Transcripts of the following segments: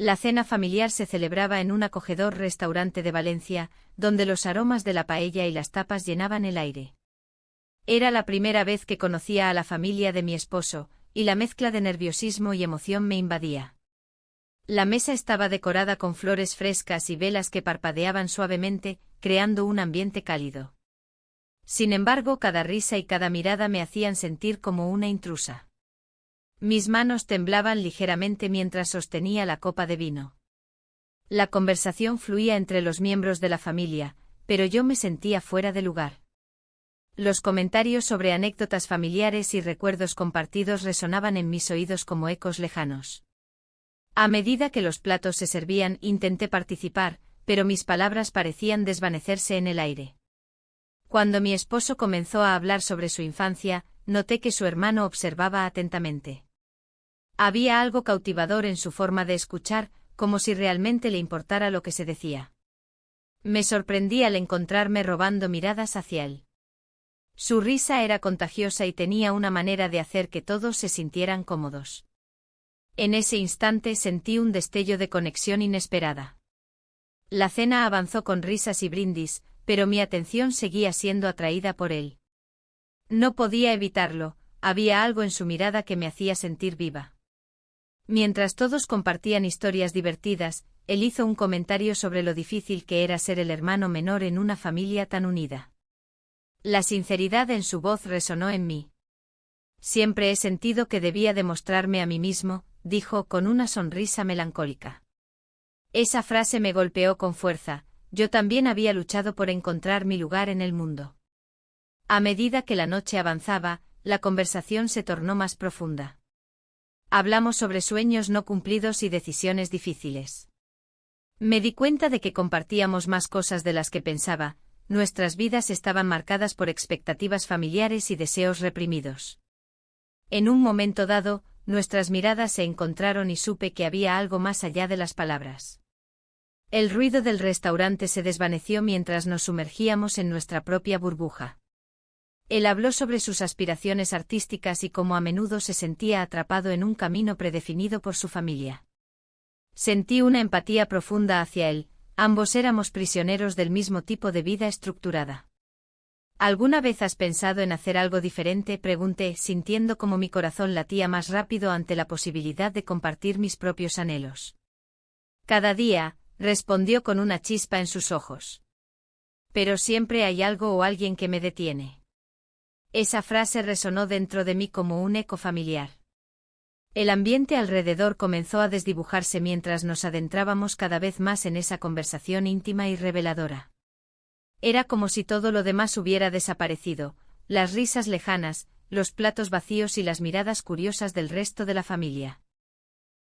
La cena familiar se celebraba en un acogedor restaurante de Valencia, donde los aromas de la paella y las tapas llenaban el aire. Era la primera vez que conocía a la familia de mi esposo, y la mezcla de nerviosismo y emoción me invadía. La mesa estaba decorada con flores frescas y velas que parpadeaban suavemente, creando un ambiente cálido. Sin embargo, cada risa y cada mirada me hacían sentir como una intrusa. Mis manos temblaban ligeramente mientras sostenía la copa de vino. La conversación fluía entre los miembros de la familia, pero yo me sentía fuera de lugar. Los comentarios sobre anécdotas familiares y recuerdos compartidos resonaban en mis oídos como ecos lejanos. A medida que los platos se servían, intenté participar, pero mis palabras parecían desvanecerse en el aire. Cuando mi esposo comenzó a hablar sobre su infancia, noté que su hermano observaba atentamente. Había algo cautivador en su forma de escuchar, como si realmente le importara lo que se decía. Me sorprendí al encontrarme robando miradas hacia él. Su risa era contagiosa y tenía una manera de hacer que todos se sintieran cómodos. En ese instante sentí un destello de conexión inesperada. La cena avanzó con risas y brindis, pero mi atención seguía siendo atraída por él. No podía evitarlo, había algo en su mirada que me hacía sentir viva. Mientras todos compartían historias divertidas, él hizo un comentario sobre lo difícil que era ser el hermano menor en una familia tan unida. La sinceridad en su voz resonó en mí. Siempre he sentido que debía demostrarme a mí mismo, dijo con una sonrisa melancólica. Esa frase me golpeó con fuerza, yo también había luchado por encontrar mi lugar en el mundo. A medida que la noche avanzaba, la conversación se tornó más profunda. Hablamos sobre sueños no cumplidos y decisiones difíciles. Me di cuenta de que compartíamos más cosas de las que pensaba, nuestras vidas estaban marcadas por expectativas familiares y deseos reprimidos. En un momento dado, nuestras miradas se encontraron y supe que había algo más allá de las palabras. El ruido del restaurante se desvaneció mientras nos sumergíamos en nuestra propia burbuja. Él habló sobre sus aspiraciones artísticas y cómo a menudo se sentía atrapado en un camino predefinido por su familia. Sentí una empatía profunda hacia él, ambos éramos prisioneros del mismo tipo de vida estructurada. ¿Alguna vez has pensado en hacer algo diferente?, pregunté, sintiendo como mi corazón latía más rápido ante la posibilidad de compartir mis propios anhelos. Cada día, respondió con una chispa en sus ojos. Pero siempre hay algo o alguien que me detiene. Esa frase resonó dentro de mí como un eco familiar. El ambiente alrededor comenzó a desdibujarse mientras nos adentrábamos cada vez más en esa conversación íntima y reveladora. Era como si todo lo demás hubiera desaparecido, las risas lejanas, los platos vacíos y las miradas curiosas del resto de la familia.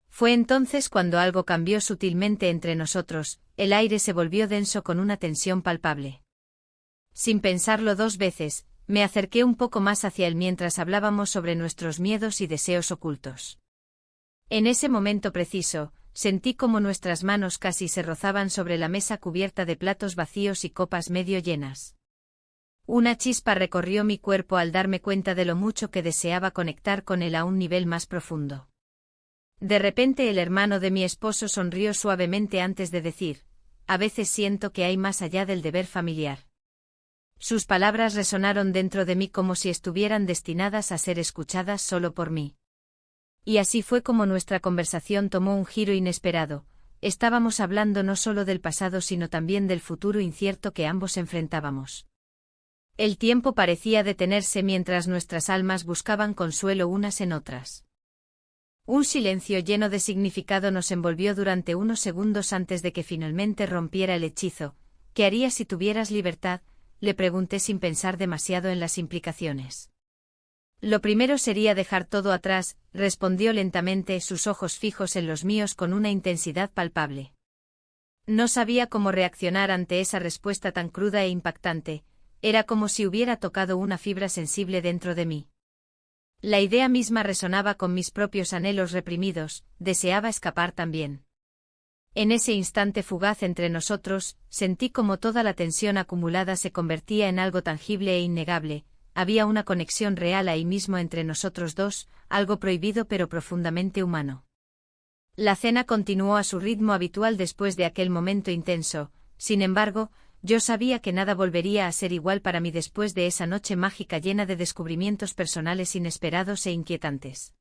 Fue entonces cuando algo cambió sutilmente entre nosotros, el aire se volvió denso con una tensión palpable. Sin pensarlo dos veces, me acerqué un poco más hacia él mientras hablábamos sobre nuestros miedos y deseos ocultos. En ese momento preciso, sentí como nuestras manos casi se rozaban sobre la mesa cubierta de platos vacíos y copas medio llenas. Una chispa recorrió mi cuerpo al darme cuenta de lo mucho que deseaba conectar con él a un nivel más profundo. De repente el hermano de mi esposo sonrió suavemente antes de decir, a veces siento que hay más allá del deber familiar. Sus palabras resonaron dentro de mí como si estuvieran destinadas a ser escuchadas solo por mí. Y así fue como nuestra conversación tomó un giro inesperado. Estábamos hablando no solo del pasado sino también del futuro incierto que ambos enfrentábamos. El tiempo parecía detenerse mientras nuestras almas buscaban consuelo unas en otras. Un silencio lleno de significado nos envolvió durante unos segundos antes de que finalmente rompiera el hechizo. ¿Qué harías si tuvieras libertad?, le pregunté sin pensar demasiado en las implicaciones. Lo primero sería dejar todo atrás, respondió lentamente, sus ojos fijos en los míos con una intensidad palpable. No sabía cómo reaccionar ante esa respuesta tan cruda e impactante, era como si hubiera tocado una fibra sensible dentro de mí. La idea misma resonaba con mis propios anhelos reprimidos, deseaba escapar también. En ese instante fugaz entre nosotros, sentí como toda la tensión acumulada se convertía en algo tangible e innegable, había una conexión real ahí mismo entre nosotros dos, algo prohibido pero profundamente humano. La cena continuó a su ritmo habitual después de aquel momento intenso, sin embargo, yo sabía que nada volvería a ser igual para mí después de esa noche mágica llena de descubrimientos personales inesperados e inquietantes.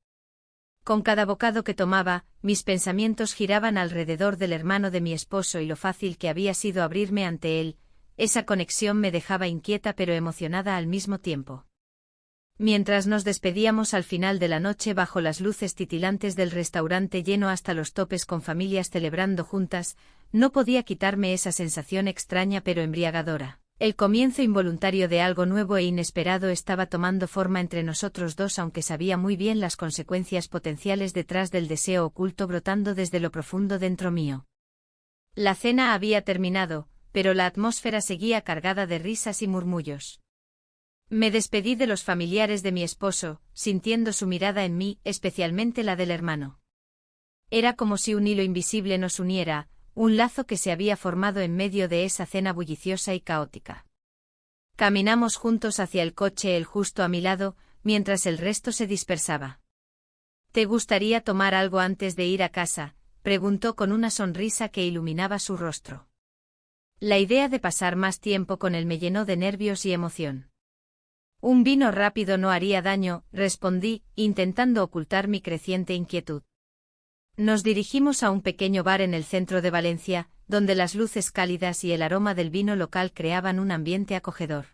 Con cada bocado que tomaba, mis pensamientos giraban alrededor del hermano de mi esposo y lo fácil que había sido abrirme ante él. Esa conexión me dejaba inquieta pero emocionada al mismo tiempo. Mientras nos despedíamos al final de la noche bajo las luces titilantes del restaurante lleno hasta los topes con familias celebrando juntas, no podía quitarme esa sensación extraña pero embriagadora. El comienzo involuntario de algo nuevo e inesperado estaba tomando forma entre nosotros dos, aunque sabía muy bien las consecuencias potenciales detrás del deseo oculto brotando desde lo profundo dentro mío. La cena había terminado, pero la atmósfera seguía cargada de risas y murmullos. Me despedí de los familiares de mi esposo, sintiendo su mirada en mí, especialmente la del hermano. Era como si un hilo invisible nos uniera, un lazo que se había formado en medio de esa cena bulliciosa y caótica. Caminamos juntos hacia el coche, él justo a mi lado, mientras el resto se dispersaba. ¿Te gustaría tomar algo antes de ir a casa?, preguntó con una sonrisa que iluminaba su rostro. La idea de pasar más tiempo con él me llenó de nervios y emoción. Un vino rápido no haría daño, respondí, intentando ocultar mi creciente inquietud. Nos dirigimos a un pequeño bar en el centro de Valencia, donde las luces cálidas y el aroma del vino local creaban un ambiente acogedor.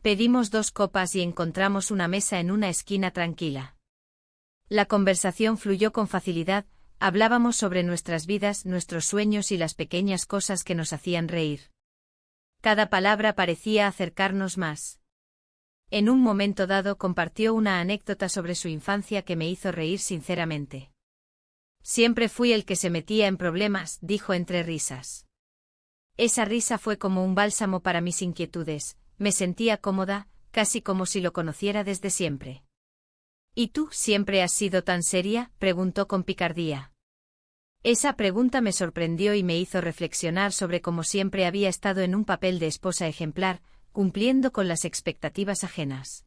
Pedimos 2 copas y encontramos una mesa en una esquina tranquila. La conversación fluyó con facilidad, hablábamos sobre nuestras vidas, nuestros sueños y las pequeñas cosas que nos hacían reír. Cada palabra parecía acercarnos más. En un momento dado compartió una anécdota sobre su infancia que me hizo reír sinceramente. Siempre fui el que se metía en problemas, dijo entre risas. Esa risa fue como un bálsamo para mis inquietudes, me sentía cómoda, casi como si lo conociera desde siempre. ¿Y tú siempre has sido tan seria?, preguntó con picardía. Esa pregunta me sorprendió y me hizo reflexionar sobre cómo siempre había estado en un papel de esposa ejemplar, cumpliendo con las expectativas ajenas.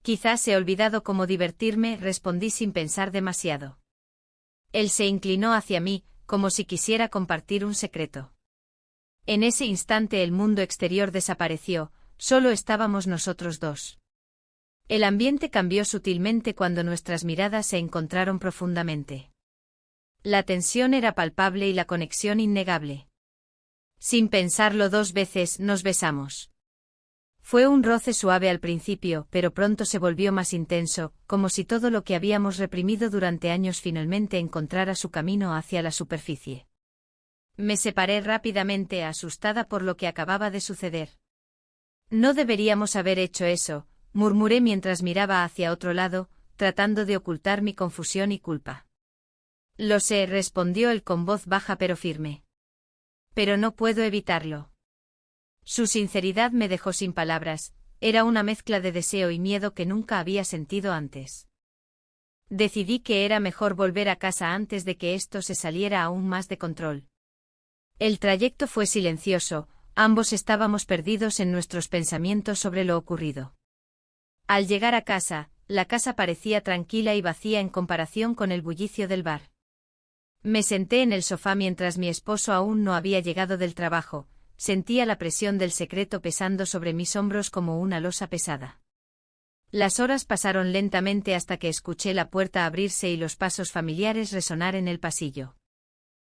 Quizás he olvidado cómo divertirme, respondí sin pensar demasiado. Él se inclinó hacia mí, como si quisiera compartir un secreto. En ese instante el mundo exterior desapareció, solo estábamos nosotros dos. El ambiente cambió sutilmente cuando nuestras miradas se encontraron profundamente. La tensión era palpable y la conexión innegable. Sin pensarlo 2 veces, nos besamos. Fue un roce suave al principio, pero pronto se volvió más intenso, como si todo lo que habíamos reprimido durante años finalmente encontrara su camino hacia la superficie. Me separé rápidamente, asustada por lo que acababa de suceder. No deberíamos haber hecho eso, murmuré mientras miraba hacia otro lado, tratando de ocultar mi confusión y culpa. Lo sé, respondió él con voz baja pero firme. Pero no puedo evitarlo. Su sinceridad me dejó sin palabras, era una mezcla de deseo y miedo que nunca había sentido antes. Decidí que era mejor volver a casa antes de que esto se saliera aún más de control. El trayecto fue silencioso, ambos estábamos perdidos en nuestros pensamientos sobre lo ocurrido. Al llegar a casa, la casa parecía tranquila y vacía en comparación con el bullicio del bar. Me senté en el sofá mientras mi esposo aún no había llegado del trabajo. Sentía la presión del secreto pesando sobre mis hombros como una losa pesada. Las horas pasaron lentamente hasta que escuché la puerta abrirse y los pasos familiares resonar en el pasillo.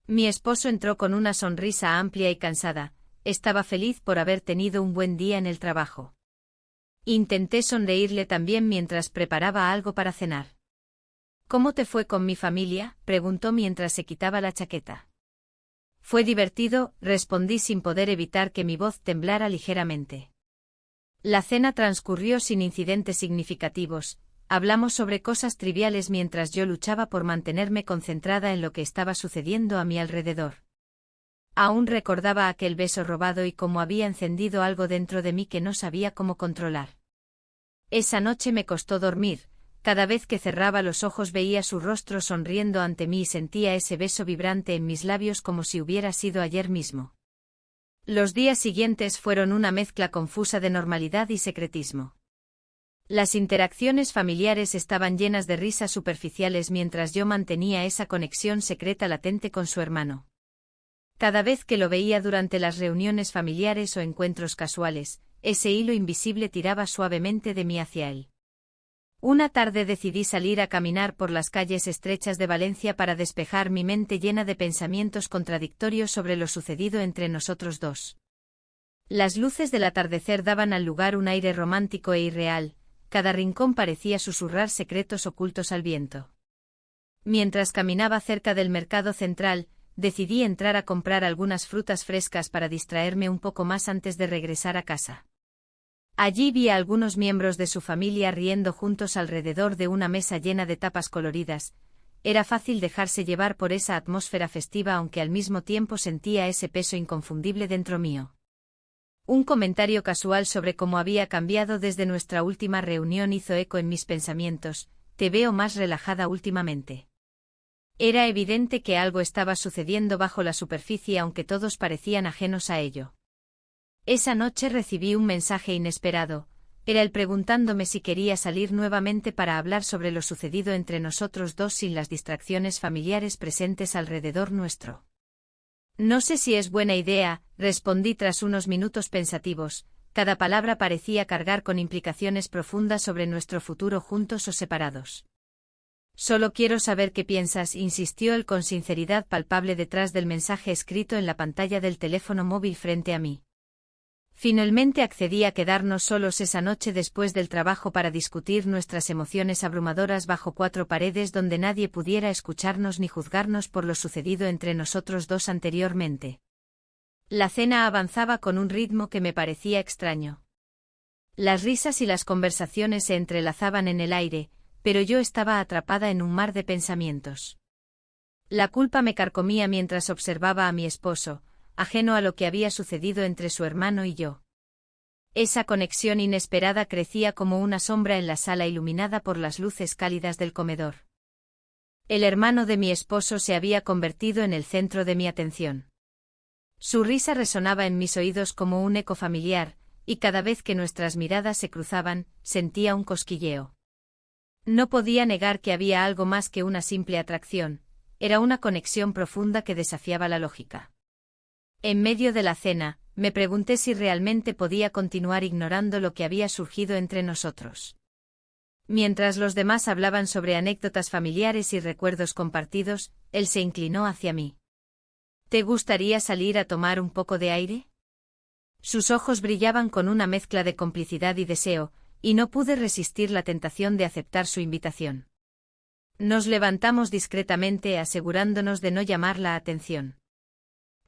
Mi esposo entró con una sonrisa amplia y cansada, estaba feliz por haber tenido un buen día en el trabajo. Intenté sonreírle también mientras preparaba algo para cenar. ¿Cómo te fue con mi familia?, preguntó mientras se quitaba la chaqueta. Fue divertido, respondí sin poder evitar que mi voz temblara ligeramente. La cena transcurrió sin incidentes significativos, hablamos sobre cosas triviales mientras yo luchaba por mantenerme concentrada en lo que estaba sucediendo a mi alrededor. Aún recordaba aquel beso robado y cómo había encendido algo dentro de mí que no sabía cómo controlar. Esa noche me costó dormir. Cada vez que cerraba los ojos veía su rostro sonriendo ante mí y sentía ese beso vibrante en mis labios como si hubiera sido ayer mismo. Los días siguientes fueron una mezcla confusa de normalidad y secretismo. Las interacciones familiares estaban llenas de risas superficiales mientras yo mantenía esa conexión secreta latente con su hermano. Cada vez que lo veía durante las reuniones familiares o encuentros casuales, ese hilo invisible tiraba suavemente de mí hacia él. Una tarde decidí salir a caminar por las calles estrechas de Valencia para despejar mi mente llena de pensamientos contradictorios sobre lo sucedido entre nosotros dos. Las luces del atardecer daban al lugar un aire romántico e irreal, cada rincón parecía susurrar secretos ocultos al viento. Mientras caminaba cerca del mercado central, decidí entrar a comprar algunas frutas frescas para distraerme un poco más antes de regresar a casa. Allí vi a algunos miembros de su familia riendo juntos alrededor de una mesa llena de tapas coloridas. Era fácil dejarse llevar por esa atmósfera festiva aunque al mismo tiempo sentía ese peso inconfundible dentro mío. Un comentario casual sobre cómo había cambiado desde nuestra última reunión hizo eco en mis pensamientos. Te veo más relajada últimamente. Era evidente que algo estaba sucediendo bajo la superficie aunque todos parecían ajenos a ello. Esa noche recibí un mensaje inesperado. Era él preguntándome si quería salir nuevamente para hablar sobre lo sucedido entre nosotros dos sin las distracciones familiares presentes alrededor nuestro. No sé si es buena idea, respondí tras unos minutos pensativos. Cada palabra parecía cargar con implicaciones profundas sobre nuestro futuro juntos o separados. Solo quiero saber qué piensas, insistió él con sinceridad palpable detrás del mensaje escrito en la pantalla del teléfono móvil frente a mí. Finalmente accedí a quedarnos solos esa noche después del trabajo para discutir nuestras emociones abrumadoras bajo cuatro paredes donde nadie pudiera escucharnos ni juzgarnos por lo sucedido entre nosotros dos anteriormente. La cena avanzaba con un ritmo que me parecía extraño. Las risas y las conversaciones se entrelazaban en el aire, pero yo estaba atrapada en un mar de pensamientos. La culpa me carcomía mientras observaba a mi esposo, ajeno a lo que había sucedido entre su hermano y yo. Esa conexión inesperada crecía como una sombra en la sala iluminada por las luces cálidas del comedor. El hermano de mi esposo se había convertido en el centro de mi atención. Su risa resonaba en mis oídos como un eco familiar, y cada vez que nuestras miradas se cruzaban, sentía un cosquilleo. No podía negar que había algo más que una simple atracción, era una conexión profunda que desafiaba la lógica. En medio de la cena, me pregunté si realmente podía continuar ignorando lo que había surgido entre nosotros. Mientras los demás hablaban sobre anécdotas familiares y recuerdos compartidos, él se inclinó hacia mí. ¿Te gustaría salir a tomar un poco de aire? Sus ojos brillaban con una mezcla de complicidad y deseo, y no pude resistir la tentación de aceptar su invitación. Nos levantamos discretamente asegurándonos de no llamar la atención.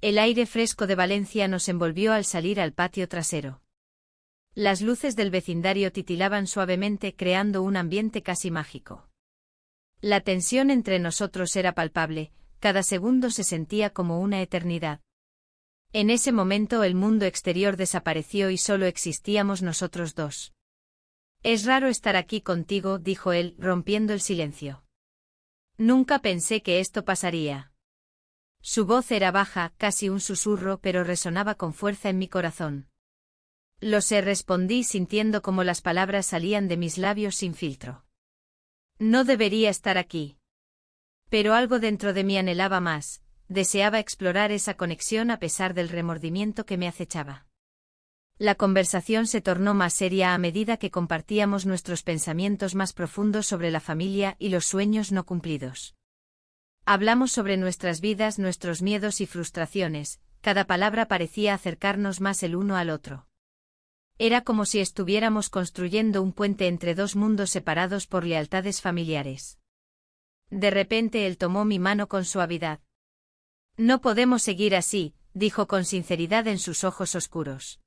El aire fresco de Valencia nos envolvió al salir al patio trasero. Las luces del vecindario titilaban suavemente creando un ambiente casi mágico. La tensión entre nosotros era palpable, cada segundo se sentía como una eternidad. En ese momento el mundo exterior desapareció y solo existíamos nosotros dos. Es raro estar aquí contigo, dijo él, rompiendo el silencio. Nunca pensé que esto pasaría. Su voz era baja, casi un susurro, pero resonaba con fuerza en mi corazón. Lo sé, respondí sintiendo como las palabras salían de mis labios sin filtro. No debería estar aquí. Pero algo dentro de mí anhelaba más, deseaba explorar esa conexión a pesar del remordimiento que me acechaba. La conversación se tornó más seria a medida que compartíamos nuestros pensamientos más profundos sobre la familia y los sueños no cumplidos. Hablamos sobre nuestras vidas, nuestros miedos y frustraciones, cada palabra parecía acercarnos más el uno al otro. Era como si estuviéramos construyendo un puente entre dos mundos separados por lealtades familiares. De repente él tomó mi mano con suavidad. No podemos seguir así, dijo con sinceridad en sus ojos oscuros.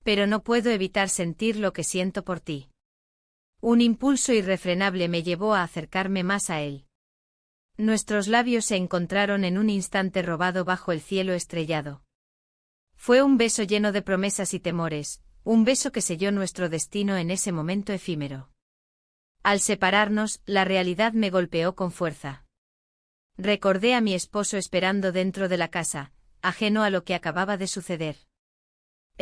Pero no puedo evitar sentir lo que siento por ti. Un impulso irrefrenable me llevó a acercarme más a él. Nuestros labios se encontraron en un instante robado bajo el cielo estrellado. Fue un beso lleno de promesas y temores, un beso que selló nuestro destino en ese momento efímero. Al separarnos, la realidad me golpeó con fuerza. Recordé a mi esposo esperando dentro de la casa, ajeno a lo que acababa de suceder.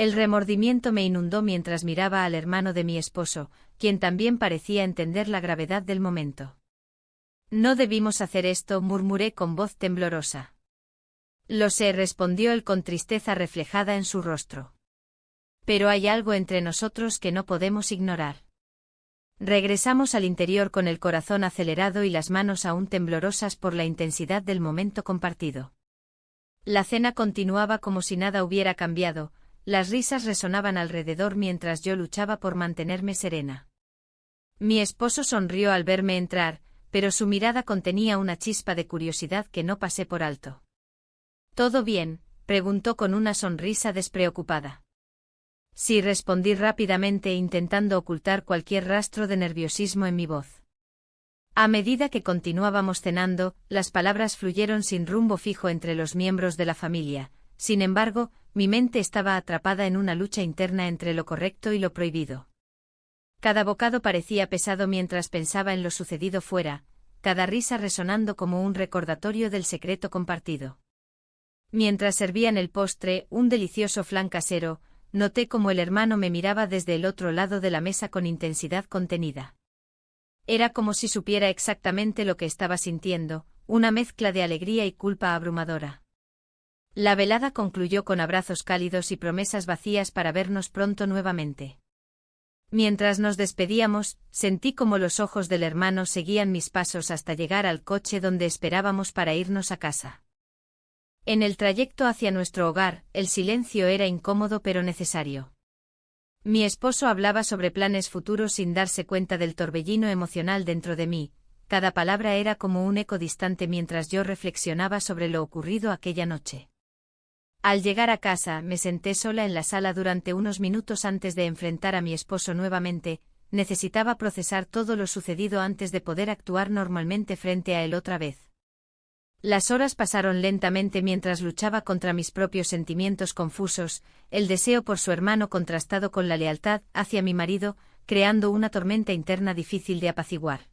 El remordimiento me inundó mientras miraba al hermano de mi esposo, quien también parecía entender la gravedad del momento. No debimos hacer esto, murmuré con voz temblorosa. Lo sé, respondió él con tristeza reflejada en su rostro. Pero hay algo entre nosotros que no podemos ignorar. Regresamos al interior con el corazón acelerado y las manos aún temblorosas por la intensidad del momento compartido. La cena continuaba como si nada hubiera cambiado, las risas resonaban alrededor mientras yo luchaba por mantenerme serena. Mi esposo sonrió al verme entrar, pero su mirada contenía una chispa de curiosidad que no pasé por alto. ¿Todo bien?, preguntó con una sonrisa despreocupada. Sí, respondí rápidamente intentando ocultar cualquier rastro de nerviosismo en mi voz. A medida que continuábamos cenando, las palabras fluyeron sin rumbo fijo entre los miembros de la familia. Sin embargo, mi mente estaba atrapada en una lucha interna entre lo correcto y lo prohibido. Cada bocado parecía pesado mientras pensaba en lo sucedido fuera, cada risa resonando como un recordatorio del secreto compartido. Mientras servían el postre, un delicioso flan casero, noté cómo el hermano me miraba desde el otro lado de la mesa con intensidad contenida. Era como si supiera exactamente lo que estaba sintiendo, una mezcla de alegría y culpa abrumadora. La velada concluyó con abrazos cálidos y promesas vacías para vernos pronto nuevamente. Mientras nos despedíamos, sentí como los ojos del hermano seguían mis pasos hasta llegar al coche donde esperábamos para irnos a casa. En el trayecto hacia nuestro hogar, el silencio era incómodo pero necesario. Mi esposo hablaba sobre planes futuros sin darse cuenta del torbellino emocional dentro de mí, cada palabra era como un eco distante mientras yo reflexionaba sobre lo ocurrido aquella noche. Al llegar a casa, me senté sola en la sala durante unos minutos antes de enfrentar a mi esposo nuevamente, necesitaba procesar todo lo sucedido antes de poder actuar normalmente frente a él otra vez. Las horas pasaron lentamente mientras luchaba contra mis propios sentimientos confusos, el deseo por su hermano contrastado con la lealtad hacia mi marido, creando una tormenta interna difícil de apaciguar.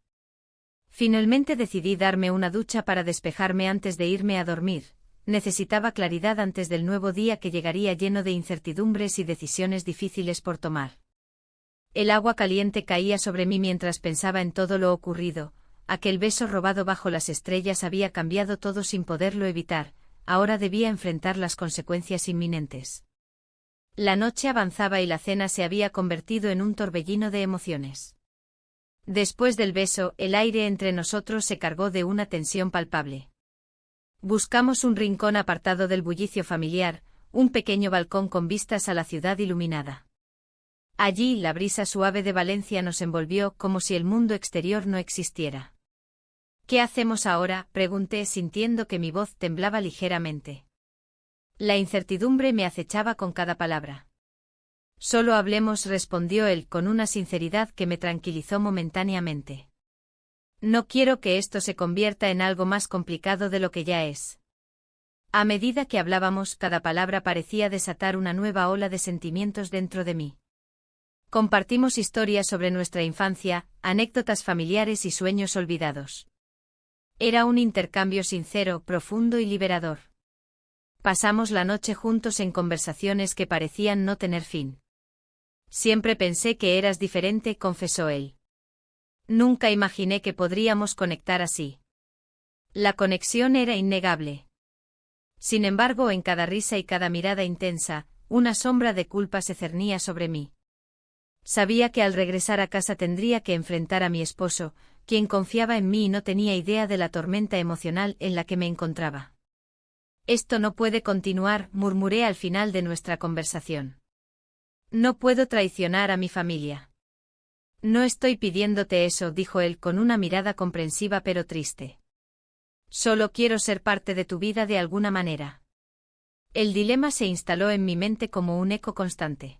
Finalmente decidí darme una ducha para despejarme antes de irme a dormir. Necesitaba claridad antes del nuevo día que llegaría lleno de incertidumbres y decisiones difíciles por tomar. El agua caliente caía sobre mí mientras pensaba en todo lo ocurrido. Aquel beso robado bajo las estrellas había cambiado todo sin poderlo evitar, ahora debía enfrentar las consecuencias inminentes. La noche avanzaba y la cena se había convertido en un torbellino de emociones. Después del beso, el aire entre nosotros se cargó de una tensión palpable. Buscamos un rincón apartado del bullicio familiar, un pequeño balcón con vistas a la ciudad iluminada. Allí, la brisa suave de Valencia nos envolvió como si el mundo exterior no existiera. ¿Qué hacemos ahora?, pregunté sintiendo que mi voz temblaba ligeramente. La incertidumbre me acechaba con cada palabra. Solo hablemos, respondió él con una sinceridad que me tranquilizó momentáneamente. No quiero que esto se convierta en algo más complicado de lo que ya es. A medida que hablábamos, cada palabra parecía desatar una nueva ola de sentimientos dentro de mí. Compartimos historias sobre nuestra infancia, anécdotas familiares y sueños olvidados. Era un intercambio sincero, profundo y liberador. Pasamos la noche juntos en conversaciones que parecían no tener fin. Siempre pensé que eras diferente, confesó él. Nunca imaginé que podríamos conectar así. La conexión era innegable. Sin embargo, en cada risa y cada mirada intensa, una sombra de culpa se cernía sobre mí. Sabía que al regresar a casa tendría que enfrentar a mi esposo, quien confiaba en mí y no tenía idea de la tormenta emocional en la que me encontraba. Esto no puede continuar, murmuré al final de nuestra conversación. No puedo traicionar a mi familia. No estoy pidiéndote eso, dijo él con una mirada comprensiva pero triste. Solo quiero ser parte de tu vida de alguna manera. El dilema se instaló en mi mente como un eco constante.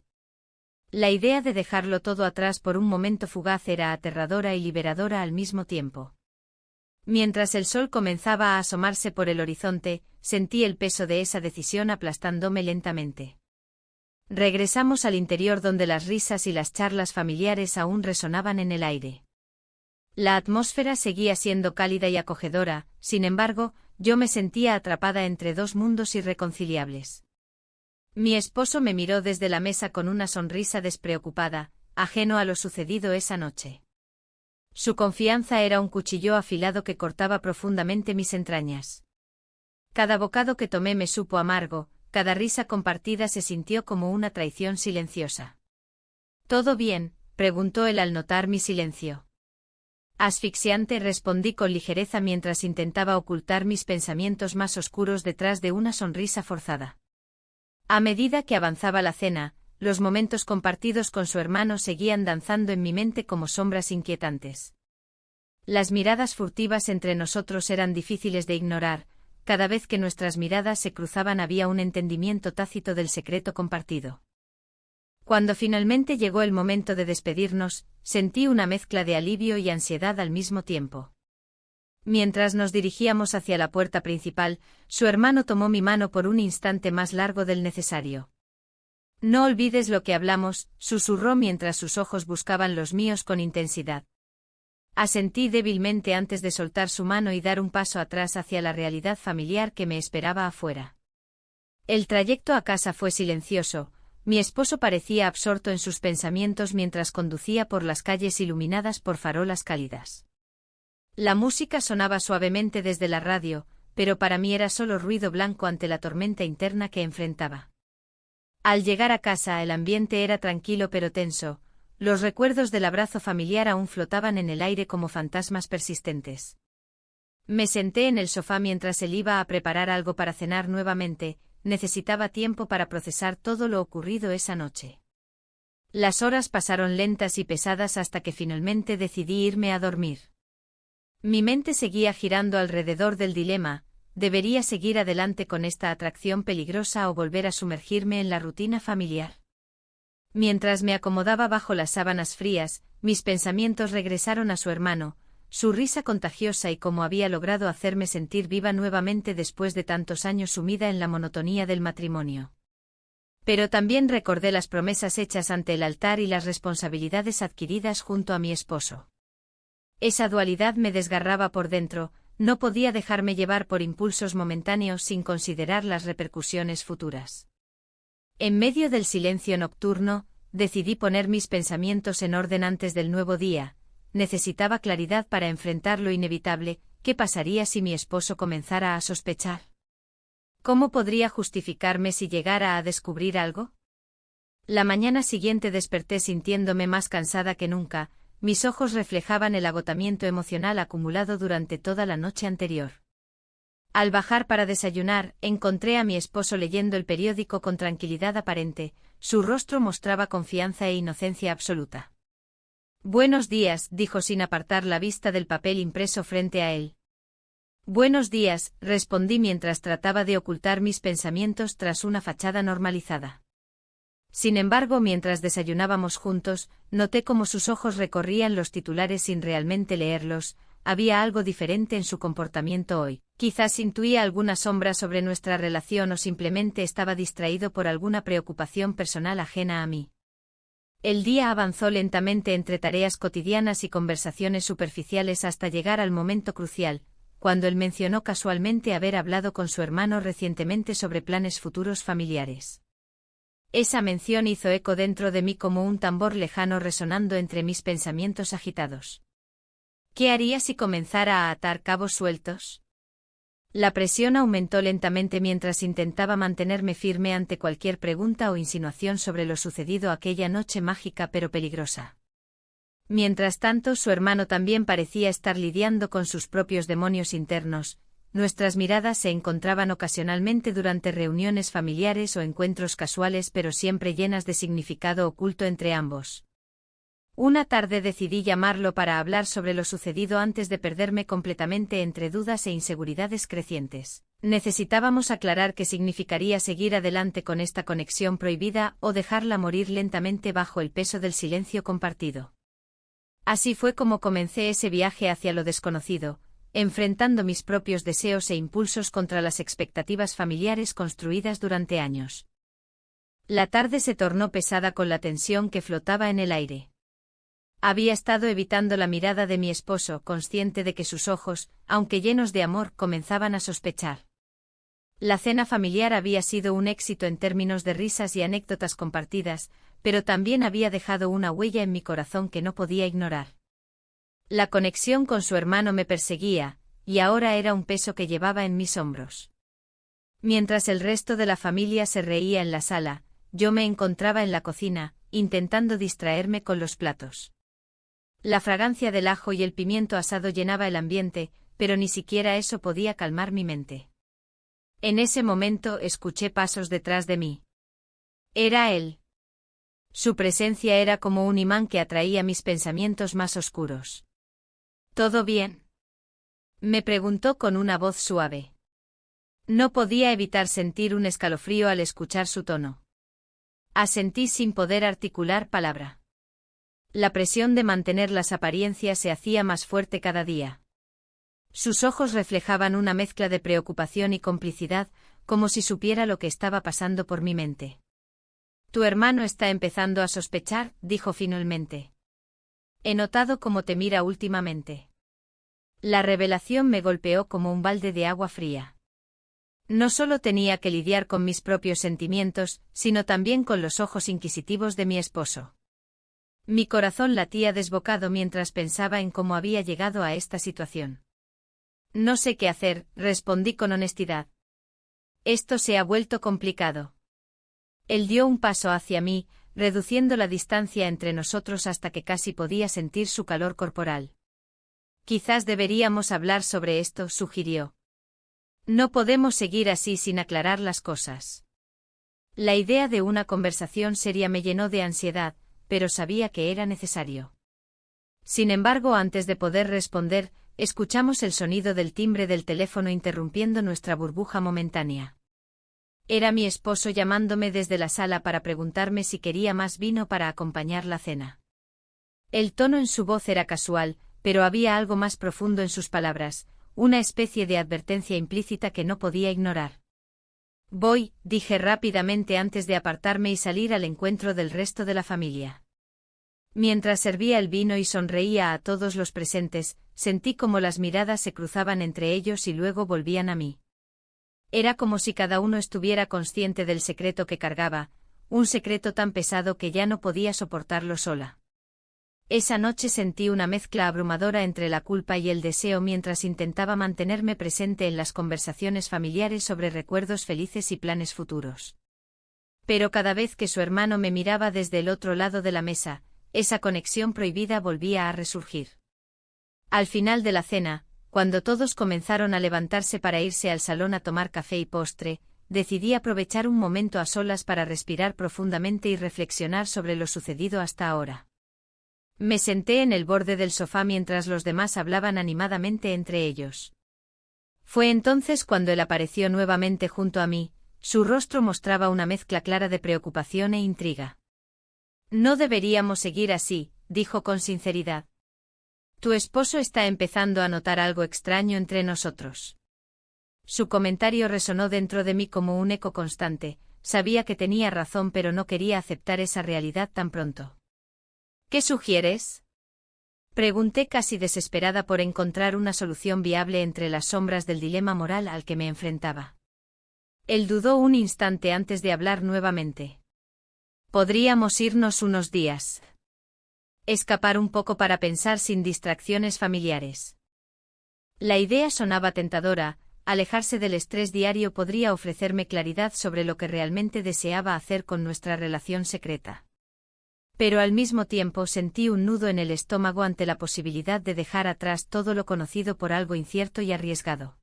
La idea de dejarlo todo atrás por un momento fugaz era aterradora y liberadora al mismo tiempo. Mientras el sol comenzaba a asomarse por el horizonte, sentí el peso de esa decisión aplastándome lentamente. Regresamos al interior donde las risas y las charlas familiares aún resonaban en el aire. La atmósfera seguía siendo cálida y acogedora, sin embargo, yo me sentía atrapada entre dos mundos irreconciliables. Mi esposo me miró desde la mesa con una sonrisa despreocupada, ajeno a lo sucedido esa noche. Su confianza era un cuchillo afilado que cortaba profundamente mis entrañas. Cada bocado que tomé me supo amargo, cada risa compartida se sintió como una traición silenciosa. ¿Todo bien?, preguntó él al notar mi silencio. Asfixiante, respondí con ligereza mientras intentaba ocultar mis pensamientos más oscuros detrás de una sonrisa forzada. A medida que avanzaba la cena, los momentos compartidos con su hermano seguían danzando en mi mente como sombras inquietantes. Las miradas furtivas entre nosotros eran difíciles de ignorar, cada vez que nuestras miradas se cruzaban había un entendimiento tácito del secreto compartido. Cuando finalmente llegó el momento de despedirnos, sentí una mezcla de alivio y ansiedad al mismo tiempo. Mientras nos dirigíamos hacia la puerta principal, su hermano tomó mi mano por un instante más largo del necesario. «No olvides lo que hablamos», susurró mientras sus ojos buscaban los míos con intensidad. Asentí débilmente antes de soltar su mano y dar un paso atrás hacia la realidad familiar que me esperaba afuera. El trayecto a casa fue silencioso. Mi esposo parecía absorto en sus pensamientos mientras conducía por las calles iluminadas por farolas cálidas. La música sonaba suavemente desde la radio, pero para mí era solo ruido blanco ante la tormenta interna que enfrentaba. Al llegar a casa el ambiente era tranquilo pero tenso, los recuerdos del abrazo familiar aún flotaban en el aire como fantasmas persistentes. Me senté en el sofá mientras él iba a preparar algo para cenar nuevamente. Necesitaba tiempo para procesar todo lo ocurrido esa noche. Las horas pasaron lentas y pesadas hasta que finalmente decidí irme a dormir. Mi mente seguía girando alrededor del dilema: ¿debería seguir adelante con esta atracción peligrosa o volver a sumergirme en la rutina familiar? Mientras me acomodaba bajo las sábanas frías, mis pensamientos regresaron a su hermano, su risa contagiosa y cómo había logrado hacerme sentir viva nuevamente después de tantos años sumida en la monotonía del matrimonio. Pero también recordé las promesas hechas ante el altar y las responsabilidades adquiridas junto a mi esposo. Esa dualidad me desgarraba por dentro, no podía dejarme llevar por impulsos momentáneos sin considerar las repercusiones futuras. En medio del silencio nocturno, decidí poner mis pensamientos en orden antes del nuevo día. Necesitaba claridad para enfrentar lo inevitable. ¿Qué pasaría si mi esposo comenzara a sospechar? ¿Cómo podría justificarme si llegara a descubrir algo? La mañana siguiente desperté sintiéndome más cansada que nunca, mis ojos reflejaban el agotamiento emocional acumulado durante toda la noche anterior. Al bajar para desayunar, encontré a mi esposo leyendo el periódico con tranquilidad aparente, su rostro mostraba confianza e inocencia absoluta. «Buenos días», dijo sin apartar la vista del papel impreso frente a él. «Buenos días», respondí mientras trataba de ocultar mis pensamientos tras una fachada normalizada. Sin embargo, mientras desayunábamos juntos, noté cómo sus ojos recorrían los titulares sin realmente leerlos. Había algo diferente en su comportamiento hoy. Quizás intuía alguna sombra sobre nuestra relación o simplemente estaba distraído por alguna preocupación personal ajena a mí. El día avanzó lentamente entre tareas cotidianas y conversaciones superficiales hasta llegar al momento crucial, cuando él mencionó casualmente haber hablado con su hermano recientemente sobre planes futuros familiares. Esa mención hizo eco dentro de mí como un tambor lejano resonando entre mis pensamientos agitados. ¿Qué haría si comenzara a atar cabos sueltos? La presión aumentó lentamente mientras intentaba mantenerme firme ante cualquier pregunta o insinuación sobre lo sucedido aquella noche mágica pero peligrosa. Mientras tanto, su hermano también parecía estar lidiando con sus propios demonios internos. Nuestras miradas se encontraban ocasionalmente durante reuniones familiares o encuentros casuales, pero siempre llenas de significado oculto entre ambos. Una tarde decidí llamarlo para hablar sobre lo sucedido antes de perderme completamente entre dudas e inseguridades crecientes. Necesitábamos aclarar qué significaría seguir adelante con esta conexión prohibida o dejarla morir lentamente bajo el peso del silencio compartido. Así fue como comencé ese viaje hacia lo desconocido, enfrentando mis propios deseos e impulsos contra las expectativas familiares construidas durante años. La tarde se tornó pesada con la tensión que flotaba en el aire. Había estado evitando la mirada de mi esposo, consciente de que sus ojos, aunque llenos de amor, comenzaban a sospechar. La cena familiar había sido un éxito en términos de risas y anécdotas compartidas, pero también había dejado una huella en mi corazón que no podía ignorar. La conexión con su hermano me perseguía, y ahora era un peso que llevaba en mis hombros. Mientras el resto de la familia se reía en la sala, yo me encontraba en la cocina, intentando distraerme con los platos. La fragancia del ajo y el pimiento asado llenaba el ambiente, pero ni siquiera eso podía calmar mi mente. En ese momento escuché pasos detrás de mí. Era él. Su presencia era como un imán que atraía mis pensamientos más oscuros. ¿Todo bien?, me preguntó con una voz suave. No podía evitar sentir un escalofrío al escuchar su tono. Asentí sin poder articular palabra. La presión de mantener las apariencias se hacía más fuerte cada día. Sus ojos reflejaban una mezcla de preocupación y complicidad, como si supiera lo que estaba pasando por mi mente. Tu hermano está empezando a sospechar, dijo finalmente. He notado cómo te mira últimamente. La revelación me golpeó como un balde de agua fría. No solo tenía que lidiar con mis propios sentimientos, sino también con los ojos inquisitivos de mi esposo. Mi corazón latía desbocado mientras pensaba en cómo había llegado a esta situación. No sé qué hacer, respondí con honestidad. Esto se ha vuelto complicado. Él dio un paso hacia mí, reduciendo la distancia entre nosotros hasta que casi podía sentir su calor corporal. Quizás deberíamos hablar sobre esto, sugirió. No podemos seguir así sin aclarar las cosas. La idea de una conversación seria me llenó de ansiedad, pero sabía que era necesario. Sin embargo, antes de poder responder, escuchamos el sonido del timbre del teléfono interrumpiendo nuestra burbuja momentánea. Era mi esposo llamándome desde la sala para preguntarme si quería más vino para acompañar la cena. El tono en su voz era casual, pero había algo más profundo en sus palabras, una especie de advertencia implícita que no podía ignorar. Voy, dije rápidamente antes de apartarme y salir al encuentro del resto de la familia. Mientras servía el vino y sonreía a todos los presentes, sentí como las miradas se cruzaban entre ellos y luego volvían a mí. Era como si cada uno estuviera consciente del secreto que cargaba, un secreto tan pesado que ya no podía soportarlo sola. Esa noche sentí una mezcla abrumadora entre la culpa y el deseo mientras intentaba mantenerme presente en las conversaciones familiares sobre recuerdos felices y planes futuros. Pero cada vez que su hermano me miraba desde el otro lado de la mesa, esa conexión prohibida volvía a resurgir. Al final de la cena, cuando todos comenzaron a levantarse para irse al salón a tomar café y postre, decidí aprovechar un momento a solas para respirar profundamente y reflexionar sobre lo sucedido hasta ahora. Me senté en el borde del sofá mientras los demás hablaban animadamente entre ellos. Fue entonces cuando él apareció nuevamente junto a mí, su rostro mostraba una mezcla clara de preocupación e intriga. No deberíamos seguir así, dijo con sinceridad. Tu esposo está empezando a notar algo extraño entre nosotros. Su comentario resonó dentro de mí como un eco constante, sabía que tenía razón pero no quería aceptar esa realidad tan pronto. ¿Qué sugieres?, pregunté casi desesperada por encontrar una solución viable entre las sombras del dilema moral al que me enfrentaba. Él dudó un instante antes de hablar nuevamente. Podríamos irnos unos días. Escapar un poco para pensar sin distracciones familiares. La idea sonaba tentadora, alejarse del estrés diario podría ofrecerme claridad sobre lo que realmente deseaba hacer con nuestra relación secreta. Pero al mismo tiempo sentí un nudo en el estómago ante la posibilidad de dejar atrás todo lo conocido por algo incierto y arriesgado.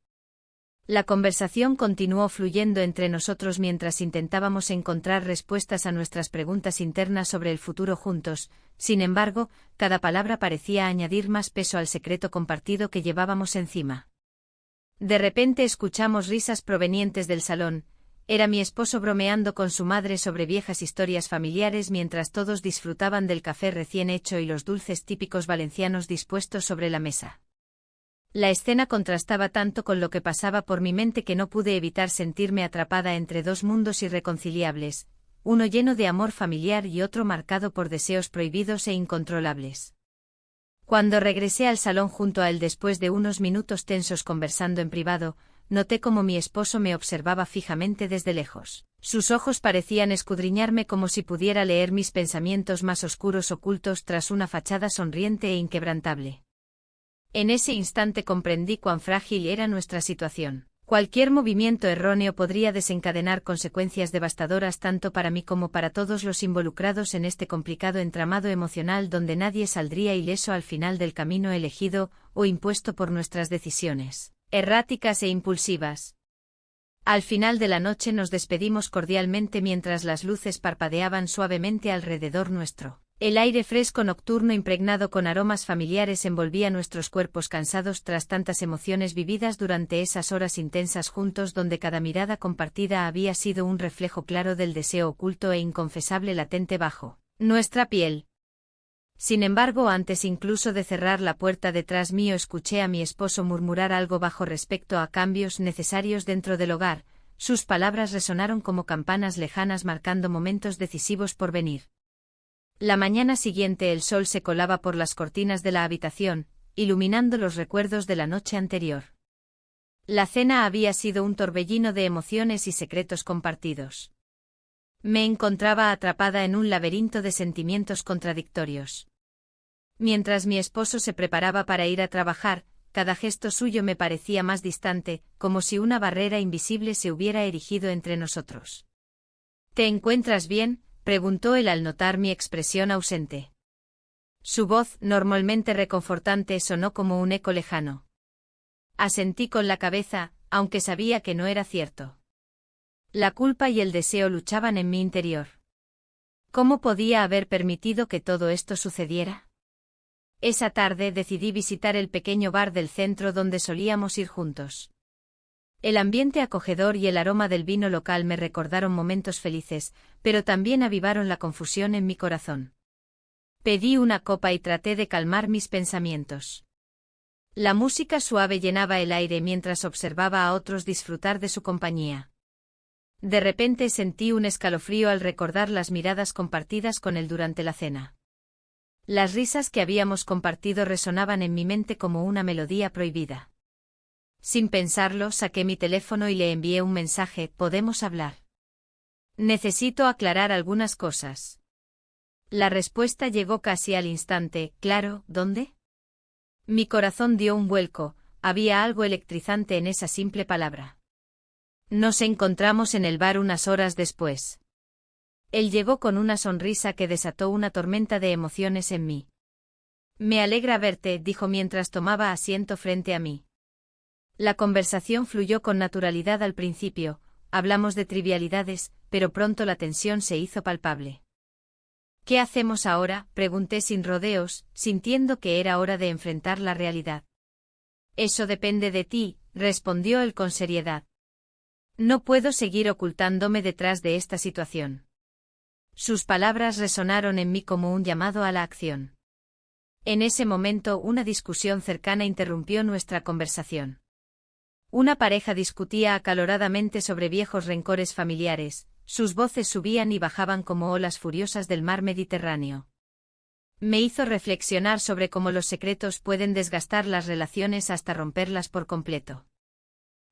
La conversación continuó fluyendo entre nosotros mientras intentábamos encontrar respuestas a nuestras preguntas internas sobre el futuro juntos, sin embargo, cada palabra parecía añadir más peso al secreto compartido que llevábamos encima. De repente escuchamos risas provenientes del salón. Era mi esposo bromeando con su madre sobre viejas historias familiares mientras todos disfrutaban del café recién hecho y los dulces típicos valencianos dispuestos sobre la mesa. La escena contrastaba tanto con lo que pasaba por mi mente que no pude evitar sentirme atrapada entre dos mundos irreconciliables, uno lleno de amor familiar y otro marcado por deseos prohibidos e incontrolables. Cuando regresé al salón junto a él después de unos minutos tensos conversando en privado, noté cómo mi esposo me observaba fijamente desde lejos. Sus ojos parecían escudriñarme como si pudiera leer mis pensamientos más oscuros ocultos tras una fachada sonriente e inquebrantable. En ese instante comprendí cuán frágil era nuestra situación. Cualquier movimiento erróneo podría desencadenar consecuencias devastadoras tanto para mí como para todos los involucrados en este complicado entramado emocional donde nadie saldría ileso al final del camino elegido o impuesto por nuestras decisiones, erráticas e impulsivas. Al final de la noche nos despedimos cordialmente mientras las luces parpadeaban suavemente alrededor nuestro. El aire fresco nocturno impregnado con aromas familiares envolvía nuestros cuerpos cansados tras tantas emociones vividas durante esas horas intensas juntos donde cada mirada compartida había sido un reflejo claro del deseo oculto e inconfesable latente bajo nuestra piel. Sin embargo, antes incluso de cerrar la puerta detrás mío escuché a mi esposo murmurar algo bajo respecto a cambios necesarios dentro del hogar. Sus palabras resonaron como campanas lejanas marcando momentos decisivos por venir. La mañana siguiente el sol se colaba por las cortinas de la habitación, iluminando los recuerdos de la noche anterior. La cena había sido un torbellino de emociones y secretos compartidos. Me encontraba atrapada en un laberinto de sentimientos contradictorios. Mientras mi esposo se preparaba para ir a trabajar, cada gesto suyo me parecía más distante, como si una barrera invisible se hubiera erigido entre nosotros. ¿Te encuentras bien?, preguntó él al notar mi expresión ausente. Su voz, normalmente reconfortante, sonó como un eco lejano. Asentí con la cabeza, aunque sabía que no era cierto. La culpa y el deseo luchaban en mi interior. ¿Cómo podía haber permitido que todo esto sucediera? Esa tarde decidí visitar el pequeño bar del centro donde solíamos ir juntos. El ambiente acogedor y el aroma del vino local me recordaron momentos felices, pero también avivaron la confusión en mi corazón. Pedí una copa y traté de calmar mis pensamientos. La música suave llenaba el aire mientras observaba a otros disfrutar de su compañía. De repente sentí un escalofrío al recordar las miradas compartidas con él durante la cena. Las risas que habíamos compartido resonaban en mi mente como una melodía prohibida. Sin pensarlo, saqué mi teléfono y le envié un mensaje: ¿podemos hablar? Necesito aclarar algunas cosas. La respuesta llegó casi al instante: claro, ¿dónde? Mi corazón dio un vuelco, había algo electrizante en esa simple palabra. Nos encontramos en el bar unas horas después. Él llegó con una sonrisa que desató una tormenta de emociones en mí. Me alegra verte, dijo mientras tomaba asiento frente a mí. La conversación fluyó con naturalidad al principio, hablamos de trivialidades, pero pronto la tensión se hizo palpable. ¿Qué hacemos ahora?, pregunté sin rodeos, sintiendo que era hora de enfrentar la realidad. Eso depende de ti, respondió él con seriedad. No puedo seguir ocultándome detrás de esta situación. Sus palabras resonaron en mí como un llamado a la acción. En ese momento una discusión cercana interrumpió nuestra conversación. Una pareja discutía acaloradamente sobre viejos rencores familiares, sus voces subían y bajaban como olas furiosas del mar Mediterráneo. Me hizo reflexionar sobre cómo los secretos pueden desgastar las relaciones hasta romperlas por completo.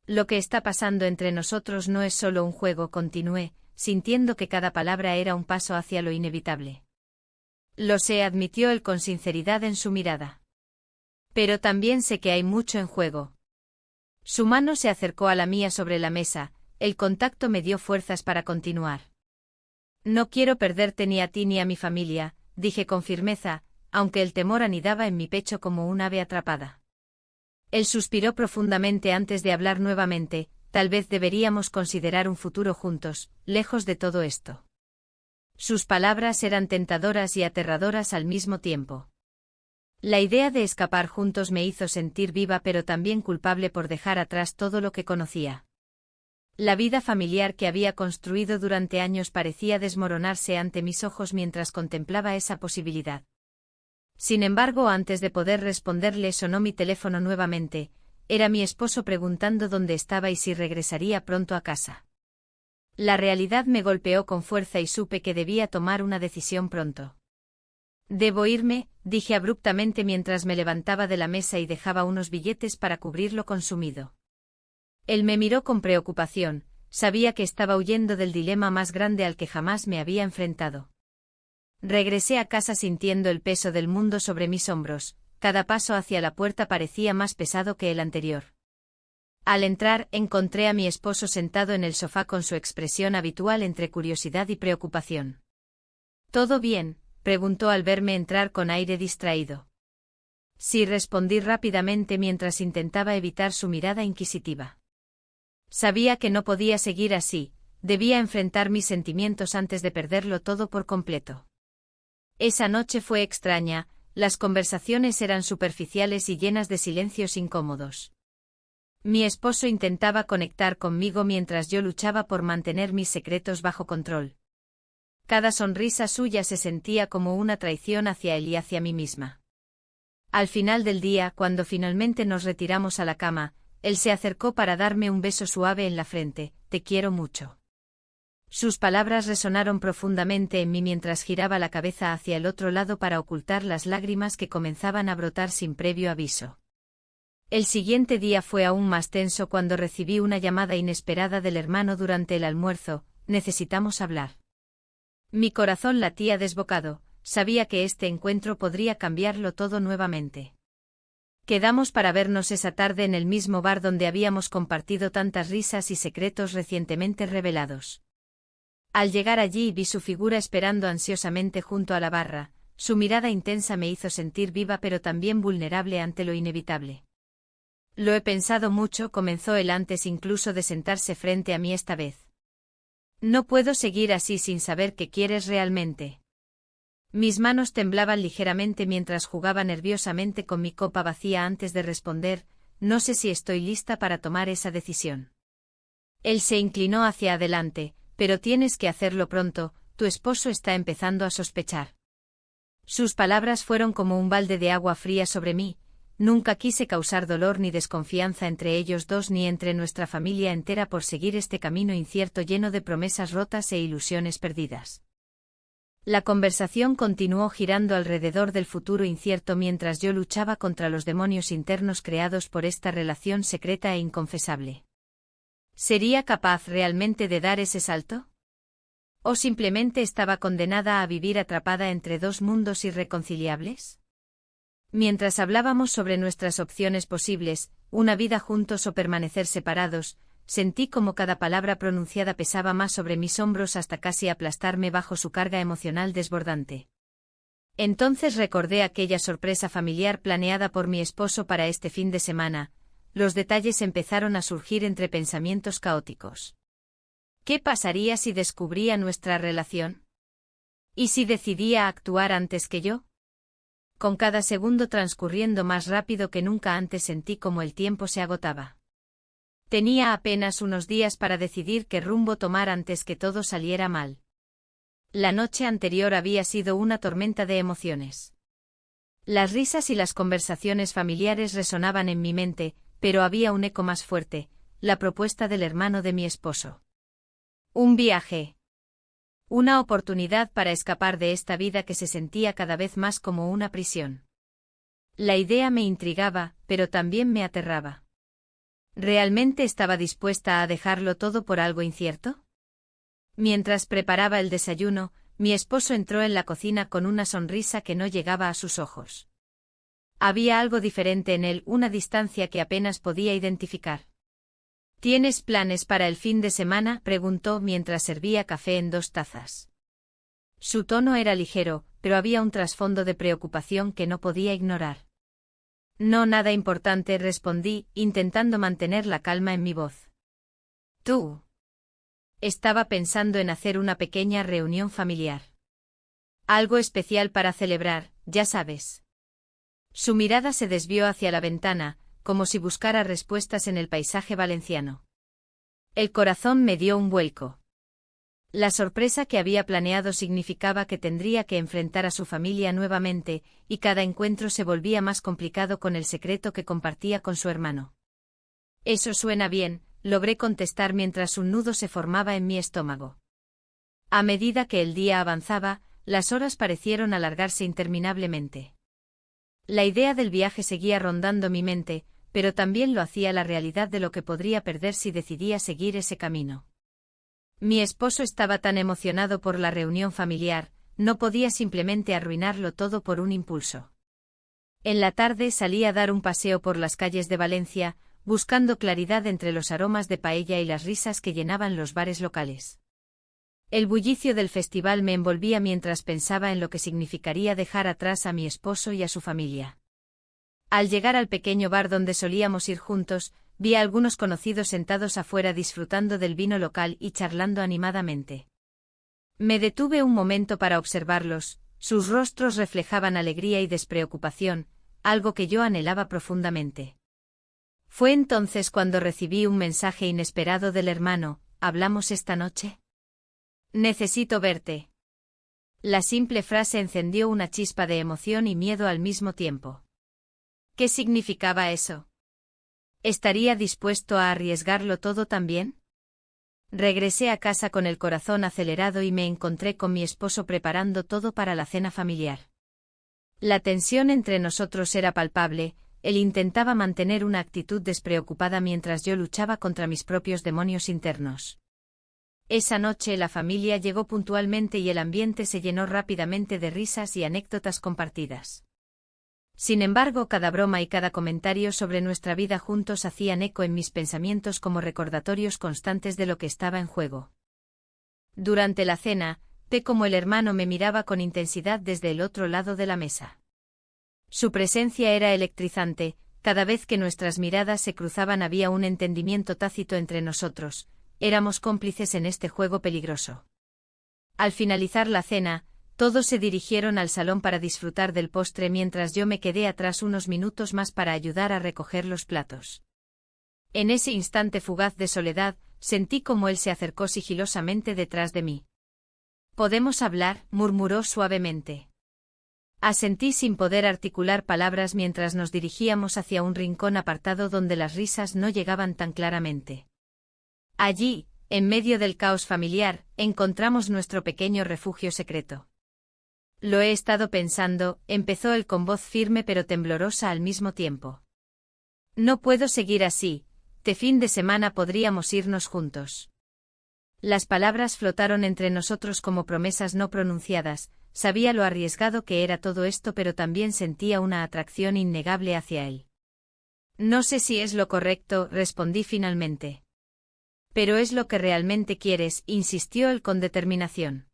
Lo que está pasando entre nosotros no es solo un juego, continué, sintiendo que cada palabra era un paso hacia lo inevitable. Lo sé, admitió él con sinceridad en su mirada. Pero también sé que hay mucho en juego. Su mano se acercó a la mía sobre la mesa, el contacto me dio fuerzas para continuar. No quiero perderte ni a ti ni a mi familia, dije con firmeza, aunque el temor anidaba en mi pecho como un ave atrapada. Él suspiró profundamente antes de hablar nuevamente: tal vez deberíamos considerar un futuro juntos, lejos de todo esto. Sus palabras eran tentadoras y aterradoras al mismo tiempo. La idea de escapar juntos me hizo sentir viva pero también culpable por dejar atrás todo lo que conocía. La vida familiar que había construido durante años parecía desmoronarse ante mis ojos mientras contemplaba esa posibilidad. Sin embargo, antes de poder responderle sonó mi teléfono nuevamente. Era mi esposo preguntando dónde estaba y si regresaría pronto a casa. La realidad me golpeó con fuerza y supe que debía tomar una decisión pronto. Debo irme, dije abruptamente mientras me levantaba de la mesa y dejaba unos billetes para cubrir lo consumido. Él me miró con preocupación, sabía que estaba huyendo del dilema más grande al que jamás me había enfrentado. Regresé a casa sintiendo el peso del mundo sobre mis hombros, cada paso hacia la puerta parecía más pesado que el anterior. Al entrar, encontré a mi esposo sentado en el sofá con su expresión habitual entre curiosidad y preocupación. ¿Todo bien?, preguntó al verme entrar con aire distraído. Sí, respondí rápidamente mientras intentaba evitar su mirada inquisitiva. Sabía que no podía seguir así, debía enfrentar mis sentimientos antes de perderlo todo por completo. Esa noche fue extraña, las conversaciones eran superficiales y llenas de silencios incómodos. Mi esposo intentaba conectar conmigo mientras yo luchaba por mantener mis secretos bajo control. Cada sonrisa suya se sentía como una traición hacia él y hacia mí misma. Al final del día, cuando finalmente nos retiramos a la cama, él se acercó para darme un beso suave en la frente. «Te quiero mucho». Sus palabras resonaron profundamente en mí mientras giraba la cabeza hacia el otro lado para ocultar las lágrimas que comenzaban a brotar sin previo aviso. El siguiente día fue aún más tenso cuando recibí una llamada inesperada del hermano durante el almuerzo. «Necesitamos hablar». Mi corazón latía desbocado, sabía que este encuentro podría cambiarlo todo nuevamente. Quedamos para vernos esa tarde en el mismo bar donde habíamos compartido tantas risas y secretos recientemente revelados. Al llegar allí vi su figura esperando ansiosamente junto a la barra, su mirada intensa me hizo sentir viva pero también vulnerable ante lo inevitable. «Lo he pensado mucho», comenzó él antes incluso de sentarse frente a mí esta vez. «No puedo seguir así sin saber qué quieres realmente». Mis manos temblaban ligeramente mientras jugaba nerviosamente con mi copa vacía antes de responder. «No sé si estoy lista para tomar esa decisión». Él se inclinó hacia adelante. «Pero tienes que hacerlo pronto, tu esposo está empezando a sospechar». Sus palabras fueron como un balde de agua fría sobre mí. Nunca quise causar dolor ni desconfianza entre ellos dos ni entre nuestra familia entera por seguir este camino incierto lleno de promesas rotas e ilusiones perdidas. La conversación continuó girando alrededor del futuro incierto mientras yo luchaba contra los demonios internos creados por esta relación secreta e inconfesable. ¿Sería capaz realmente de dar ese salto? ¿O simplemente estaba condenada a vivir atrapada entre dos mundos irreconciliables? Mientras hablábamos sobre nuestras opciones posibles, una vida juntos o permanecer separados, sentí como cada palabra pronunciada pesaba más sobre mis hombros hasta casi aplastarme bajo su carga emocional desbordante. Entonces recordé aquella sorpresa familiar planeada por mi esposo para este fin de semana. Los detalles empezaron a surgir entre pensamientos caóticos. ¿Qué pasaría si descubría nuestra relación? ¿Y si decidía actuar antes que yo? Con cada segundo transcurriendo más rápido que nunca antes sentí como el tiempo se agotaba. Tenía apenas unos días para decidir qué rumbo tomar antes que todo saliera mal. La noche anterior había sido una tormenta de emociones. Las risas y las conversaciones familiares resonaban en mi mente, pero había un eco más fuerte, la propuesta del hermano de mi esposo. Un viaje. Una oportunidad para escapar de esta vida que se sentía cada vez más como una prisión. La idea me intrigaba, pero también me aterraba. ¿Realmente estaba dispuesta a dejarlo todo por algo incierto? Mientras preparaba el desayuno, mi esposo entró en la cocina con una sonrisa que no llegaba a sus ojos. Había algo diferente en él, una distancia que apenas podía identificar. ¿Tienes planes para el fin de semana?, preguntó mientras servía café en 2 tazas. Su tono era ligero, pero había un trasfondo de preocupación que no podía ignorar. No, nada importante, respondí, intentando mantener la calma en mi voz. ¿Tú? Estaba pensando en hacer una pequeña reunión familiar. Algo especial para celebrar, ya sabes. Su mirada se desvió hacia la ventana, como si buscara respuestas en el paisaje valenciano. El corazón me dio un vuelco. La sorpresa que había planeado significaba que tendría que enfrentar a su familia nuevamente, y cada encuentro se volvía más complicado con el secreto que compartía con su hermano. Eso suena bien, logré contestar mientras un nudo se formaba en mi estómago. A medida que el día avanzaba, las horas parecieron alargarse interminablemente. La idea del viaje seguía rondando mi mente, pero también lo hacía la realidad de lo que podría perder si decidía seguir ese camino. Mi esposo estaba tan emocionado por la reunión familiar, no podía simplemente arruinarlo todo por un impulso. En la tarde salí a dar un paseo por las calles de Valencia, buscando claridad entre los aromas de paella y las risas que llenaban los bares locales. El bullicio del festival me envolvía mientras pensaba en lo que significaría dejar atrás a mi esposo y a su familia. Al llegar al pequeño bar donde solíamos ir juntos, vi a algunos conocidos sentados afuera disfrutando del vino local y charlando animadamente. Me detuve un momento para observarlos, sus rostros reflejaban alegría y despreocupación, algo que yo anhelaba profundamente. Fue entonces cuando recibí un mensaje inesperado del hermano: ¿hablamos esta noche? Necesito verte. La simple frase encendió una chispa de emoción y miedo al mismo tiempo. ¿Qué significaba eso? ¿Estaría dispuesto a arriesgarlo todo también? Regresé a casa con el corazón acelerado y me encontré con mi esposo preparando todo para la cena familiar. La tensión entre nosotros era palpable, él intentaba mantener una actitud despreocupada mientras yo luchaba contra mis propios demonios internos. Esa noche la familia llegó puntualmente y el ambiente se llenó rápidamente de risas y anécdotas compartidas. Sin embargo, cada broma y cada comentario sobre nuestra vida juntos hacían eco en mis pensamientos como recordatorios constantes de lo que estaba en juego. Durante la cena, vi cómo el hermano me miraba con intensidad desde el otro lado de la mesa. Su presencia era electrizante, cada vez que nuestras miradas se cruzaban había un entendimiento tácito entre nosotros, éramos cómplices en este juego peligroso. Al finalizar la cena, todos se dirigieron al salón para disfrutar del postre mientras yo me quedé atrás unos minutos más para ayudar a recoger los platos. En ese instante fugaz de soledad, sentí como él se acercó sigilosamente detrás de mí. «¿Podemos hablar?», murmuró suavemente. Asentí sin poder articular palabras mientras nos dirigíamos hacia un rincón apartado donde las risas no llegaban tan claramente. Allí, en medio del caos familiar, encontramos nuestro pequeño refugio secreto. «Lo he estado pensando», empezó él con voz firme pero temblorosa al mismo tiempo. «No puedo seguir así, este fin de semana podríamos irnos juntos». Las palabras flotaron entre nosotros como promesas no pronunciadas, sabía lo arriesgado que era todo esto pero también sentía una atracción innegable hacia él. «No sé si es lo correcto», respondí finalmente. «Pero es lo que realmente quieres», insistió él con determinación.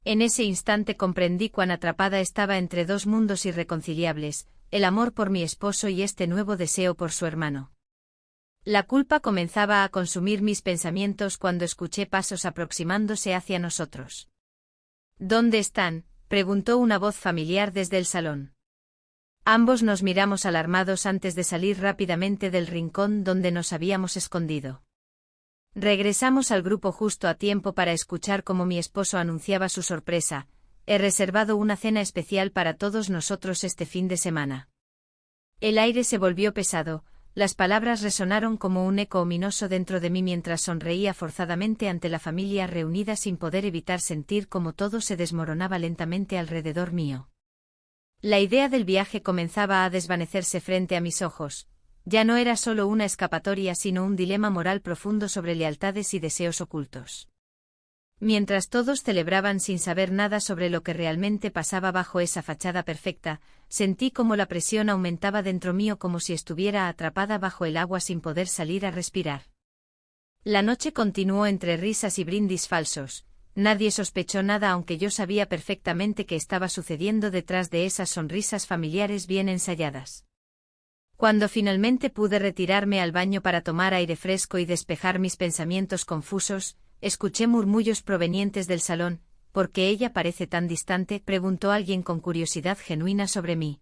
En ese instante comprendí cuán atrapada estaba entre dos mundos irreconciliables, el amor por mi esposo y este nuevo deseo por su hermano. La culpa comenzaba a consumir mis pensamientos cuando escuché pasos aproximándose hacia nosotros. «¿Dónde están?», preguntó una voz familiar desde el salón. Ambos nos miramos alarmados antes de salir rápidamente del rincón donde nos habíamos escondido. Regresamos al grupo justo a tiempo para escuchar cómo mi esposo anunciaba su sorpresa: «He reservado una cena especial para todos nosotros este fin de semana». El aire se volvió pesado, las palabras resonaron como un eco ominoso dentro de mí mientras sonreía forzadamente ante la familia reunida sin poder evitar sentir cómo todo se desmoronaba lentamente alrededor mío. La idea del viaje comenzaba a desvanecerse frente a mis ojos. Ya no era solo una escapatoria sino un dilema moral profundo sobre lealtades y deseos ocultos. Mientras todos celebraban sin saber nada sobre lo que realmente pasaba bajo esa fachada perfecta, sentí como la presión aumentaba dentro mío como si estuviera atrapada bajo el agua sin poder salir a respirar. La noche continuó entre risas y brindis falsos. Nadie sospechó nada aunque yo sabía perfectamente qué estaba sucediendo detrás de esas sonrisas familiares bien ensayadas. Cuando finalmente pude retirarme al baño para tomar aire fresco y despejar mis pensamientos confusos, escuché murmullos provenientes del salón. «¿Por qué ella parece tan distante?», preguntó alguien con curiosidad genuina sobre mí.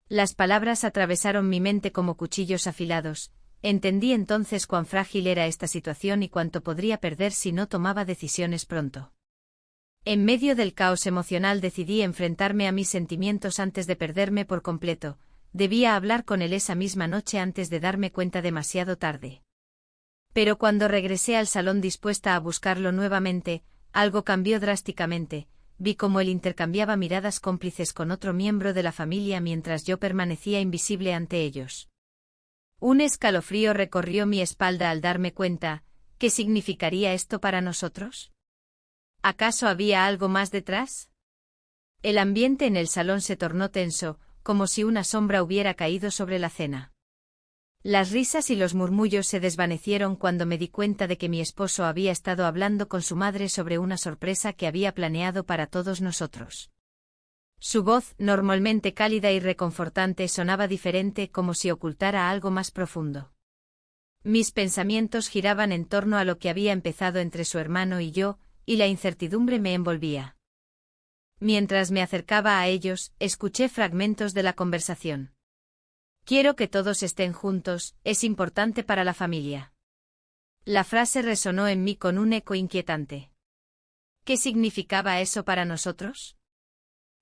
Las palabras atravesaron mi mente como cuchillos afilados. Entendí entonces cuán frágil era esta situación y cuánto podría perder si no tomaba decisiones pronto. En medio del caos emocional decidí enfrentarme a mis sentimientos antes de perderme por completo. Debía hablar con él esa misma noche antes de darme cuenta demasiado tarde. Pero cuando regresé al salón dispuesta a buscarlo nuevamente, algo cambió drásticamente. Vi cómo él intercambiaba miradas cómplices con otro miembro de la familia mientras yo permanecía invisible ante ellos. Un escalofrío recorrió mi espalda al darme cuenta. ¿Qué significaría esto para nosotros? ¿Acaso había algo más detrás? El ambiente en el salón se tornó tenso, como si una sombra hubiera caído sobre la cena. Las risas y los murmullos se desvanecieron cuando me di cuenta de que mi esposo había estado hablando con su madre sobre una sorpresa que había planeado para todos nosotros. Su voz, normalmente cálida y reconfortante, sonaba diferente, como si ocultara algo más profundo. Mis pensamientos giraban en torno a lo que había empezado entre su hermano y yo, y la incertidumbre me envolvía. Mientras me acercaba a ellos, escuché fragmentos de la conversación. Quiero que todos estén juntos, es importante para la familia. La frase resonó en mí con un eco inquietante. ¿Qué significaba eso para nosotros?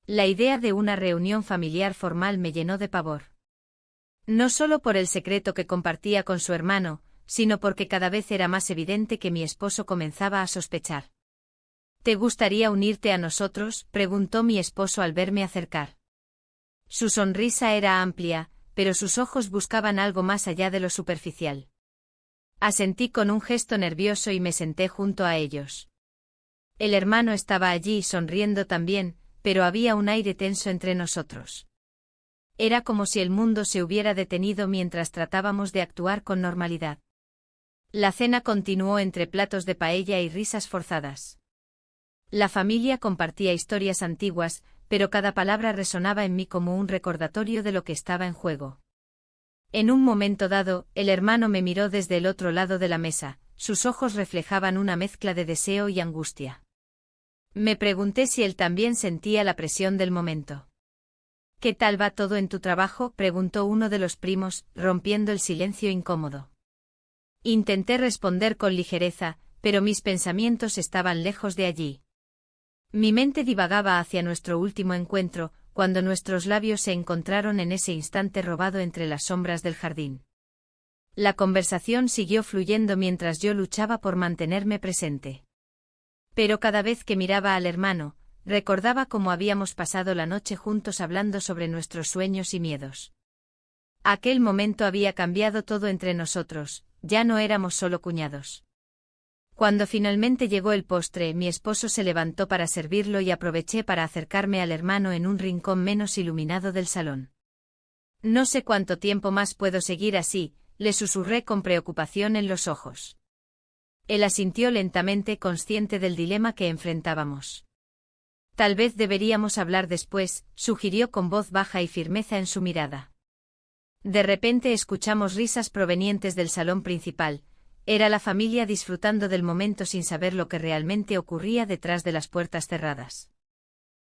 La idea de una reunión familiar formal me llenó de pavor. No solo por el secreto que compartía con su hermano, sino porque cada vez era más evidente que mi esposo comenzaba a sospechar. ¿Te gustaría unirte a nosotros?, preguntó mi esposo al verme acercar. Su sonrisa era amplia, pero sus ojos buscaban algo más allá de lo superficial. Asentí con un gesto nervioso y me senté junto a ellos. El hermano estaba allí sonriendo también, pero había un aire tenso entre nosotros. Era como si el mundo se hubiera detenido mientras tratábamos de actuar con normalidad. La cena continuó entre platos de paella y risas forzadas. La familia compartía historias antiguas, pero cada palabra resonaba en mí como un recordatorio de lo que estaba en juego. En un momento dado, el hermano me miró desde el otro lado de la mesa, sus ojos reflejaban una mezcla de deseo y angustia. Me pregunté si él también sentía la presión del momento. ¿Qué tal va todo en tu trabajo?, preguntó uno de los primos, rompiendo el silencio incómodo. Intenté responder con ligereza, pero mis pensamientos estaban lejos de allí. Mi mente divagaba hacia nuestro último encuentro, cuando nuestros labios se encontraron en ese instante robado entre las sombras del jardín. La conversación siguió fluyendo mientras yo luchaba por mantenerme presente. Pero cada vez que miraba al hermano, recordaba cómo habíamos pasado la noche juntos hablando sobre nuestros sueños y miedos. Aquel momento había cambiado todo entre nosotros, ya no éramos solo cuñados. Cuando finalmente llegó el postre, mi esposo se levantó para servirlo y aproveché para acercarme al hermano en un rincón menos iluminado del salón. No sé cuánto tiempo más puedo seguir así, le susurré con preocupación en los ojos. Él asintió lentamente, consciente del dilema que enfrentábamos. Tal vez deberíamos hablar después, sugirió con voz baja y firmeza en su mirada. De repente escuchamos risas provenientes del salón principal. Era la familia disfrutando del momento sin saber lo que realmente ocurría detrás de las puertas cerradas.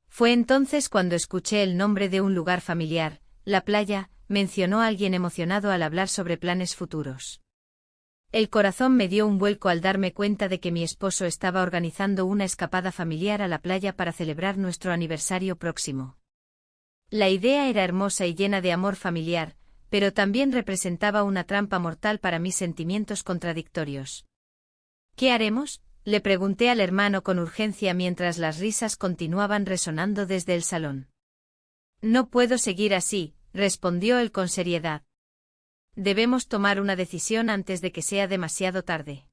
Fue entonces cuando escuché el nombre de un lugar familiar, la playa, mencionó alguien emocionado al hablar sobre planes futuros. El corazón me dio un vuelco al darme cuenta de que mi esposo estaba organizando una escapada familiar a la playa para celebrar nuestro aniversario próximo. La idea era hermosa y llena de amor familiar, pero también representaba una trampa mortal para mis sentimientos contradictorios. ¿Qué haremos?, le pregunté al hermano con urgencia mientras las risas continuaban resonando desde el salón. No puedo seguir así, respondió él con seriedad. Debemos tomar una decisión antes de que sea demasiado tarde.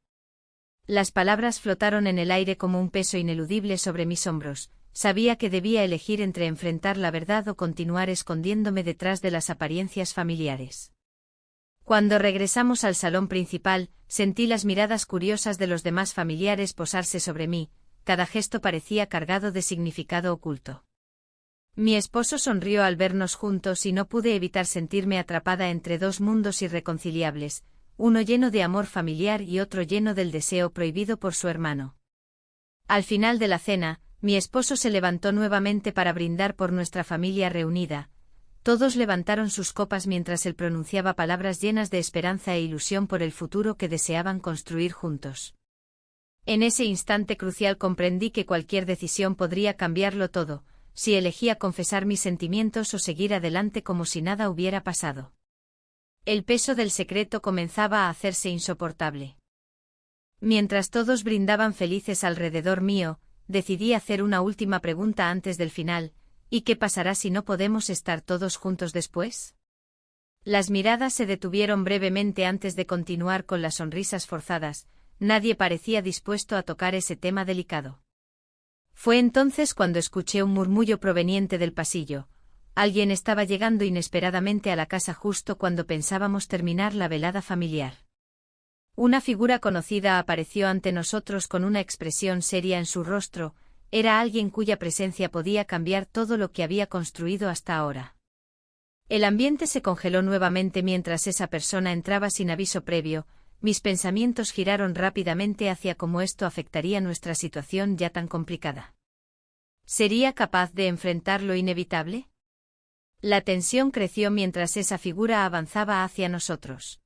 Las palabras flotaron en el aire como un peso ineludible sobre mis hombros. Sabía que debía elegir entre enfrentar la verdad o continuar escondiéndome detrás de las apariencias familiares. Cuando regresamos al salón principal, sentí las miradas curiosas de los demás familiares posarse sobre mí, cada gesto parecía cargado de significado oculto. Mi esposo sonrió al vernos juntos y no pude evitar sentirme atrapada entre dos mundos irreconciliables, uno lleno de amor familiar y otro lleno del deseo prohibido por su hermano. Al final de la cena, mi esposo se levantó nuevamente para brindar por nuestra familia reunida. Todos levantaron sus copas mientras él pronunciaba palabras llenas de esperanza e ilusión por el futuro que deseaban construir juntos. En ese instante crucial comprendí que cualquier decisión podría cambiarlo todo, si elegía confesar mis sentimientos o seguir adelante como si nada hubiera pasado. El peso del secreto comenzaba a hacerse insoportable. Mientras todos brindaban felices alrededor mío, decidí hacer una última pregunta antes del final: ¿y qué pasará si no podemos estar todos juntos después? Las miradas se detuvieron brevemente antes de continuar con las sonrisas forzadas, nadie parecía dispuesto a tocar ese tema delicado. Fue entonces cuando escuché un murmullo proveniente del pasillo. Alguien estaba llegando inesperadamente a la casa justo cuando pensábamos terminar la velada familiar. Una figura conocida apareció ante nosotros con una expresión seria en su rostro, era alguien cuya presencia podía cambiar todo lo que había construido hasta ahora. El ambiente se congeló nuevamente mientras esa persona entraba sin aviso previo, mis pensamientos giraron rápidamente hacia cómo esto afectaría nuestra situación ya tan complicada. ¿Sería capaz de enfrentar lo inevitable? La tensión creció mientras esa figura avanzaba hacia nosotros.